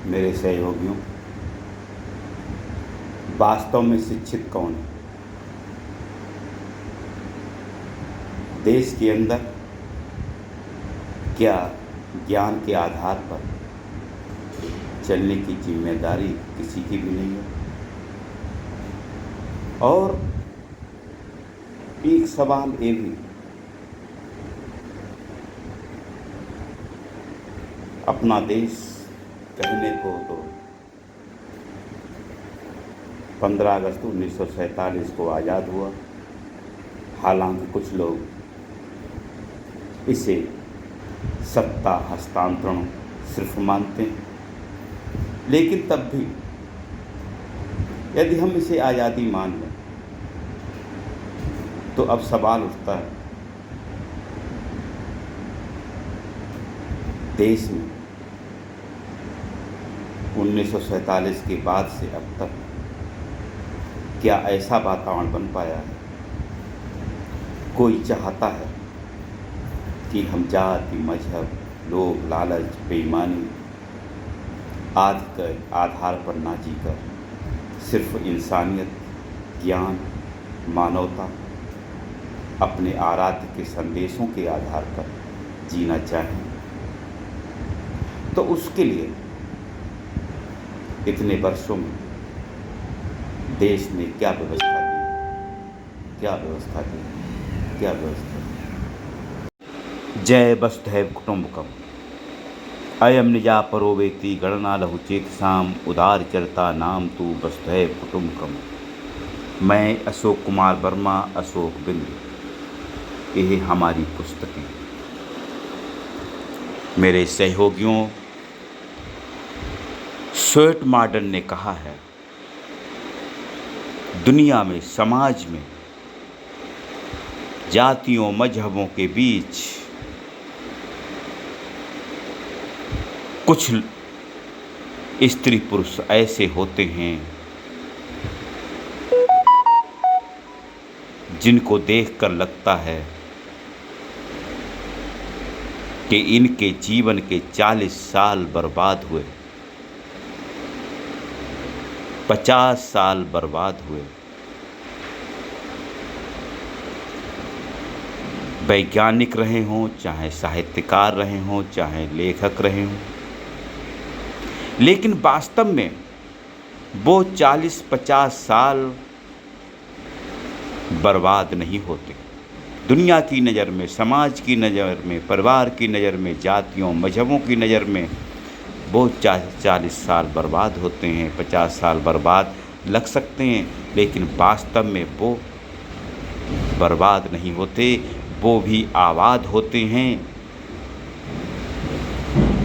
मेरे सहयोगियों, वास्तव में शिक्षित कौन है? देश के अंदर क्या ज्ञान के आधार पर चलने की जिम्मेदारी किसी की भी नहीं है? और एक सवाल ये भी, अपना देश कहने को तो 15 अगस्त 1947 को आज़ाद हुआ। हालांकि कुछ लोग इसे सत्ता हस्तांतरण सिर्फ मानते हैं, लेकिन तब भी यदि हम इसे आज़ादी मान लें तो अब सवाल उठता है, देश में 1947 के बाद से अब तक क्या ऐसा वातावरण बन पाया है? कोई चाहता है कि हम जाति, मजहब, लोभ, लालच, बेईमानी आदि के आधार पर ना जीकर सिर्फ इंसानियत, ज्ञान, मानवता, अपने आराध्य के संदेशों के आधार पर जीना चाहें? तो उसके लिए इतने वर्षों में देश ने क्या व्यवस्था दी, क्या व्यवस्था दी, क्या व्यवस्था दी? जय वसुधैव कुटुंबकम। अयम निजा परो वेति गणना लहु चेतसाम उदार चरता नाम तू वसुधैव कुटुंबकम। मैं अशोक कुमार वर्मा, अशोक बिंदु, यह हमारी पुस्तकें। मेरे सहयोगियों, स्टुअर्ट मॉर्डन ने कहा है, दुनिया में, समाज में जातियों, मजहबों के बीच कुछ स्त्री पुरुष ऐसे होते हैं जिनको देखकर लगता है कि इनके जीवन के 40 साल बर्बाद हुए, 50 साल बर्बाद हुए। वैज्ञानिक रहे हों, चाहे साहित्यकार रहे हों, चाहे लेखक रहे हों, लेकिन वास्तव में वो 40-50 साल बर्बाद नहीं होते। दुनिया की नज़र में, समाज की नज़र में, परिवार की नज़र में, जातियों, मजहबों की नज़र में वो 40 साल बर्बाद होते हैं, 50 साल बर्बाद लग सकते हैं, लेकिन वास्तव में वो बर्बाद नहीं होते, वो भी आबाद होते हैं।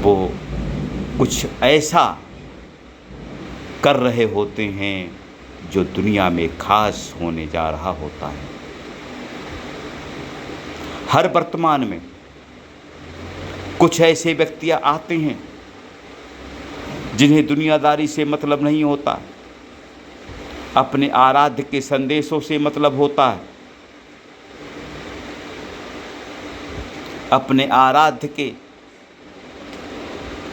वो कुछ ऐसा कर रहे होते हैं जो दुनिया में खास होने जा रहा होता है। हर वर्तमान में कुछ ऐसे व्यक्ति आते हैं जिन्हें दुनियादारी से मतलब नहीं होता, अपने आराध्य के संदेशों से मतलब होता है, अपने आराध्य के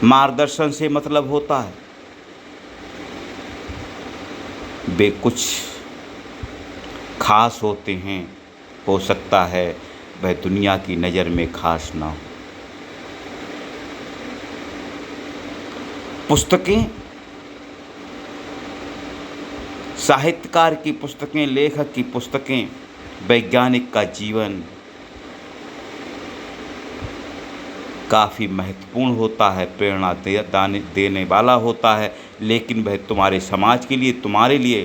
मार्गदर्शन से मतलब होता है। वे कुछ खास होते हैं, हो सकता है वह दुनिया की नज़र में खास ना हो। पुस्तकें, साहित्यकार की पुस्तकें, लेखक की पुस्तकें, वैज्ञानिक का जीवन काफ़ी महत्वपूर्ण होता है, प्रेरणा देने वाला होता है, लेकिन वह तुम्हारे समाज के लिए, तुम्हारे लिए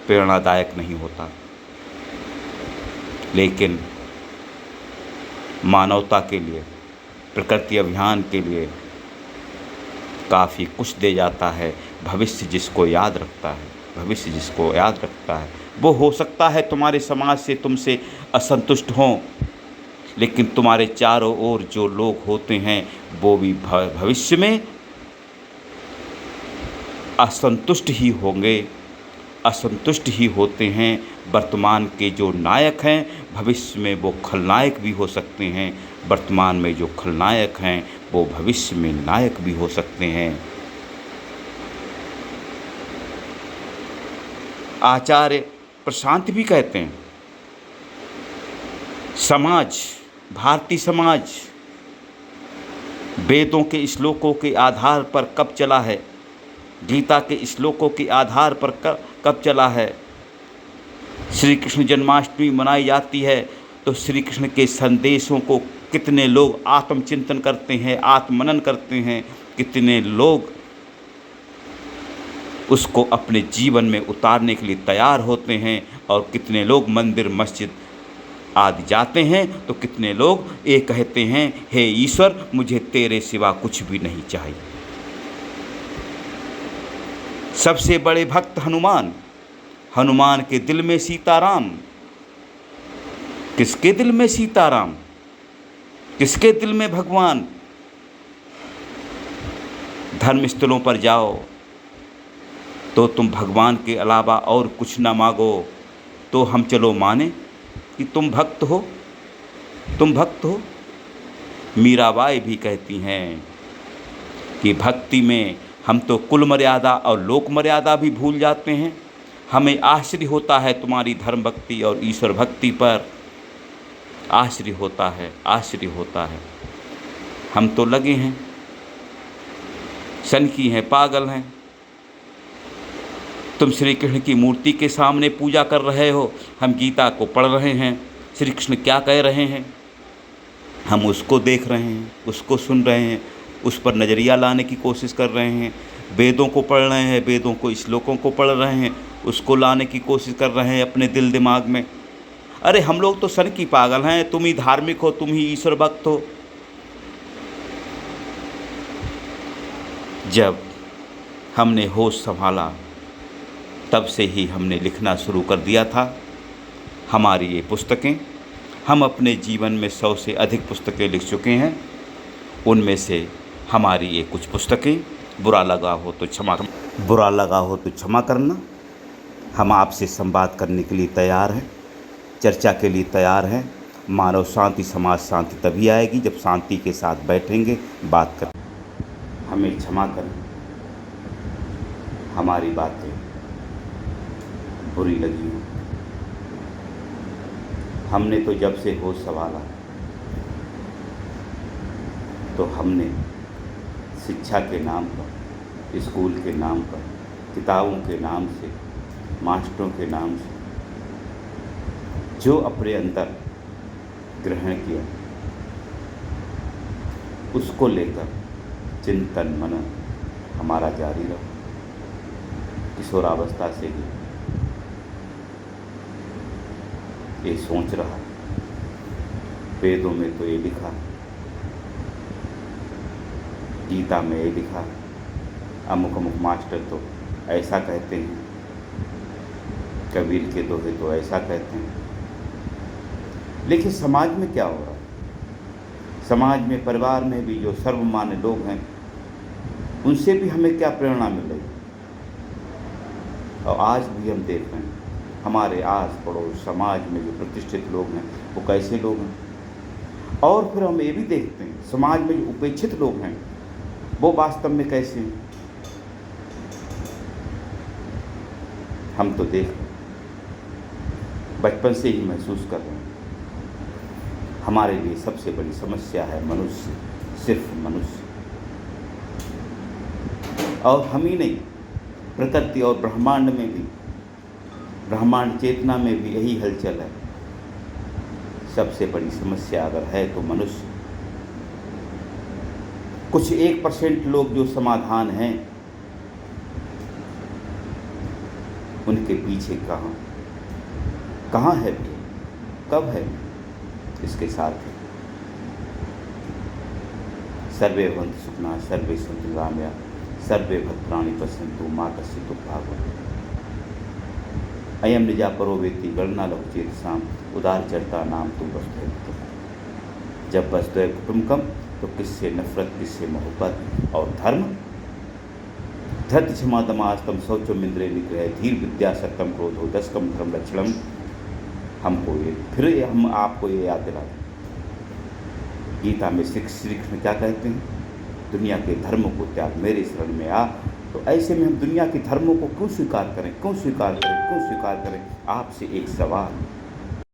प्रेरणादायक नहीं होता। लेकिन मानवता के लिए, प्रकृति अभियान के लिए काफ़ी कुछ दे जाता है। भविष्य जिसको याद रखता है, भविष्य जिसको याद रखता है, वो हो सकता है तुम्हारे समाज से तुमसे असंतुष्ट हों, लेकिन तुम्हारे चारों ओर जो लोग होते हैं वो भी भविष्य में असंतुष्ट ही होंगे, असंतुष्ट ही होते हैं। वर्तमान के जो नायक हैं भविष्य में वो खलनायक भी हो सकते हैं, वर्तमान में जो खलनायक हैं वो भविष्य में नायक भी हो सकते हैं। आचार्य प्रशांत भी कहते हैं, समाज, भारतीय समाज वेदों के श्लोकों के आधार पर कब चला है, गीता के श्लोकों के आधार पर कब चला है। श्री कृष्ण जन्माष्टमी मनाई जाती है तो श्री कृष्ण के संदेशों को कितने लोग आत्मचिंतन करते हैं, आत्ममनन करते हैं, कितने लोग उसको अपने जीवन में उतारने के लिए तैयार होते हैं, और कितने लोग मंदिर मस्जिद आदि जाते हैं तो कितने लोग ये कहते हैं, हे ईश्वर मुझे तेरे सिवा कुछ भी नहीं चाहिए। सबसे बड़े भक्त हनुमान, हनुमान के दिल में सीताराम। किसके दिल में सीताराम, किसके दिल में भगवान। धर्मस्थलों पर जाओ तो तुम भगवान के अलावा और कुछ ना मांगो तो हम चलो माने कि तुम भक्त हो, तुम भक्त हो। मीराबाई भी कहती हैं कि भक्ति में हम तो कुल मर्यादा और लोक मर्यादा भी भूल जाते हैं। हमें आश्चर्य होता है तुम्हारी धर्म भक्ति और ईश्वर भक्ति पर, आश्चर्य होता है, आश्चर्य होता है। हम तो लगे हैं, सनकी हैं, पागल हैं। तुम श्री कृष्ण की मूर्ति के सामने पूजा कर रहे हो, हम गीता को पढ़ रहे हैं, श्री कृष्ण क्या कह रहे हैं हम उसको देख रहे हैं, उसको सुन रहे हैं, उस पर नज़रिया लाने की कोशिश कर रहे हैं। वेदों को पढ़ रहे हैं, वेदों को श्लोकों को पढ़ रहे हैं, उसको लाने की कोशिश कर रहे हैं अपने दिल दिमाग में। अरे हम लोग तो सन की पागल हैं, तुम ही धार्मिक हो, तुम ही ईश्वर भक्त हो। जब हमने होश संभाला तब से ही हमने लिखना शुरू कर दिया था। हमारी ये पुस्तकें, हम अपने जीवन में 100 से अधिक पुस्तकें लिख चुके हैं। उनमें से हमारी ये कुछ पुस्तकें, बुरा लगा हो तो क्षमा करना। हम आपसे संवाद करने के लिए तैयार हैं, चर्चा के लिए तैयार हैं। मानव शांति, समाज शांति तभी आएगी जब शांति के साथ बैठेंगे, बात करें। हमें क्षमा करें, हमारी बातें बुरी लगी हो। हमने तो जब से होश संभाला तो हमने शिक्षा के नाम पर, स्कूल के नाम पर, किताबों के नाम से, मास्टरों के नाम से जो अपने अंदर ग्रहण किया उसको लेकर चिंतन मनन हमारा जारी रहा। किशोरावस्था से ही ये सोच रहा, वेदों में तो ये लिखा, गीता में ये लिखा, अमुक अमुक मास्टर तो ऐसा कहते हैं, कबीर के दोहे तो ऐसा कहते हैं। लेकिन समाज में क्या हो रहा है? समाज में, परिवार में भी जो सर्वमान्य लोग हैं उनसे भी हमें क्या प्रेरणा मिल रही है? और आज भी हम देख रहे हैं हमारे आस पड़ोस समाज में जो प्रतिष्ठित लोग हैं वो कैसे लोग हैं। और फिर हम ये भी देखते हैं समाज में जो उपेक्षित लोग हैं वो वास्तव में कैसे हैं। हम तो देख बचपन से ही महसूस कर रहे हैं हमारे लिए सबसे बड़ी समस्या है मनुष्य, सिर्फ मनुष्य। और हम ही नहीं, प्रकृति और ब्रह्मांड में भी, ब्रह्मांड चेतना में भी यही हलचल है। सबसे बड़ी समस्या अगर है तो मनुष्य। कुछ 1% लोग जो समाधान हैं उनके पीछे कहाँ है, कब है, इसके साथ है। सर्वे भवन्तु सुखिनः, सर्वे सन्तु निरामया, सर्वे भद्राणि पश्यन्तु मा कश्चित् दुःखभाग्। अयम निजा परो वेत्ति गणना लघु चेतसाम, उदार चरता नाम तू वसुधैव कुटुम्बकम्। जब वसुधैव कुटुम्बकम् तो किससे नफरत, किससे मोहब्बत और धर्म। धृति क्षमा दमास्तम शौचम इंद्रिय निग्रह, धीर विद्या सत्यम क्रोधो दशकम धर्म लक्षणम। हमको ये फिर हम आपको ये याद दिलाते गीता में श्री कृष्ण क्या कहते हैं? दुनिया के धर्म को त्याग, मेरे शरण में आ तो ऐसे में हम दुनिया के धर्मों को क्यों स्वीकार करें, क्यों स्वीकार करें, क्यों स्वीकार करें? आपसे एक सवाल,